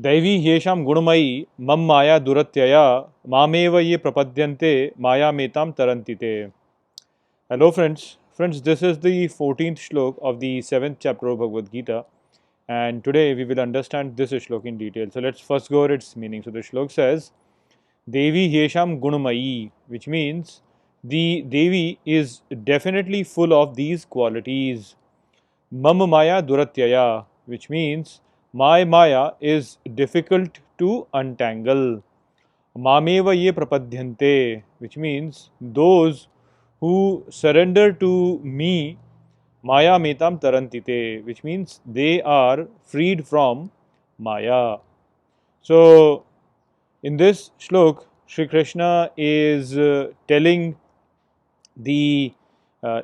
दैवी ह्येषां गुणमयी मम माया दुरत्यया मामेव ये प्रपद्यन्ते मायामेतां तरन्ति ते. Hello friends. Friends, this is the 14th shlok of the 7th chapter of Bhagavad Gita, and today we will understand this shlok in detail. So let's first go over its meaning. So the shlok says, Devi Hyesham Gunamayi, which means the Devi is definitely full of these qualities. Mam Maya Duratyaya, which means my Maya is difficult to untangle. Mameva ye prapadhyante, which means those who surrender to me, Maya metam tarantite, which means they are freed from Maya. So, in this shlok, Sri Krishna is telling the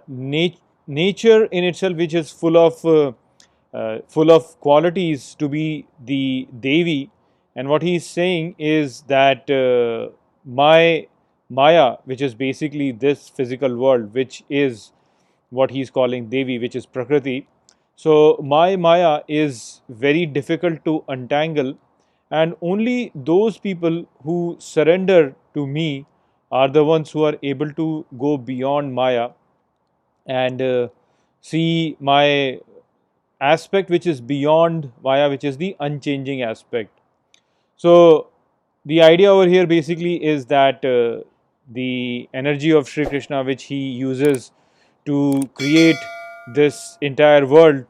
nature in itself, which is full of qualities to be the Devi, and what he is saying is that my Maya, which is basically this physical world, which is what he is calling Devi, which is Prakriti. So my Maya is very difficult to untangle, and only those people who surrender to me are the ones who are able to go beyond Maya and see my aspect which is beyond Maya, which is the unchanging aspect. So the idea over here basically is that the energy of Sri Krishna, which he uses to create this entire world,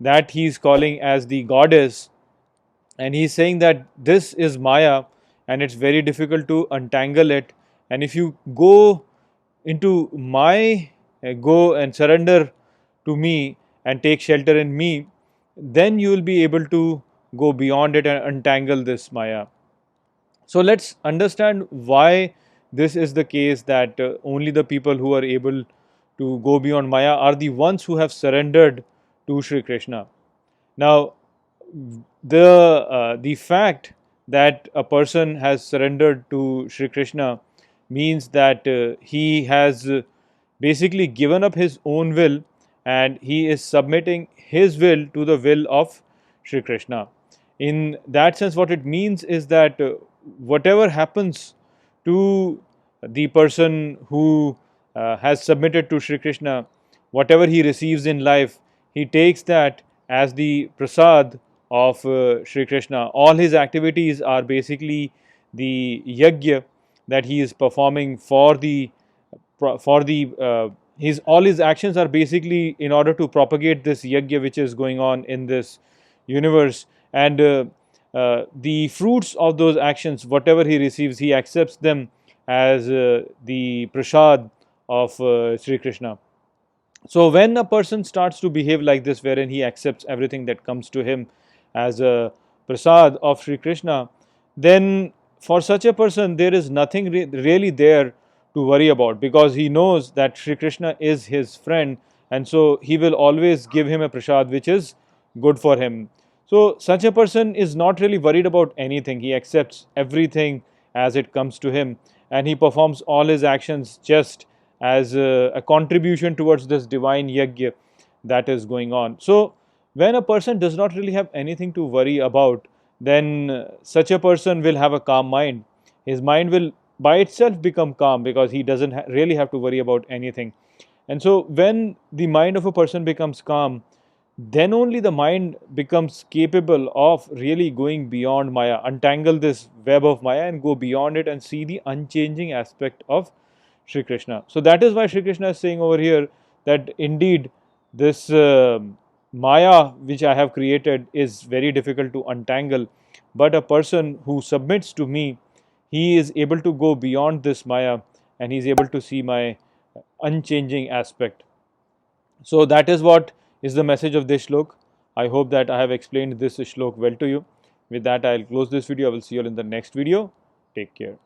that he is calling as the goddess, and he is saying that this is Maya and it's very difficult to untangle it. And if you go into my go and surrender to me and take shelter in me, then you will be able to go beyond it and untangle this Maya. So let's understand why this is the case, that only the people who are able to go beyond Maya are the ones who have surrendered to Sri Krishna. Now, the fact that a person has surrendered to Sri Krishna means that he has basically given up his own will and he is submitting his will to the will of Sri Krishna. In that sense, what it means is that whatever happens to the person who has submitted to Sri Krishna, whatever he receives in life, he takes that as the prasad of Sri Krishna. All his activities are basically the yajna that he is performing for the his all his actions are basically in order to propagate this yajna which is going on in this universe, and the fruits of those actions, whatever he receives, he accepts them as the prasad of Sri Krishna. So when a person starts to behave like this, wherein he accepts everything that comes to him as a prasad of Sri Krishna, then for such a person there is nothing really there to worry about, because he knows that Sri Krishna is his friend, and so he will always give him a prasad which is good for him. So such a person is not really worried about anything. He accepts everything as it comes to him, and he performs all his actions just as a contribution towards this divine yajna that is going on. So when a person does not really have anything to worry about, then such a person will have a calm mind. His mind will by itself become calm because he doesn't really have to worry about anything. And so when the mind of a person becomes calm, then only the mind becomes capable of really going beyond Maya, untangle this web of Maya and go beyond it and see the unchanging aspect of Sri Krishna. So that is why Sri Krishna is saying over here that indeed this Maya which I have created is very difficult to untangle, but a person who submits to me, he is able to go beyond this Maya and he is able to see my unchanging aspect. So that is what is the message of this shlok. I hope that I have explained this shlok well to you. With that, I will close this video. I will see you all in the next video. Take care.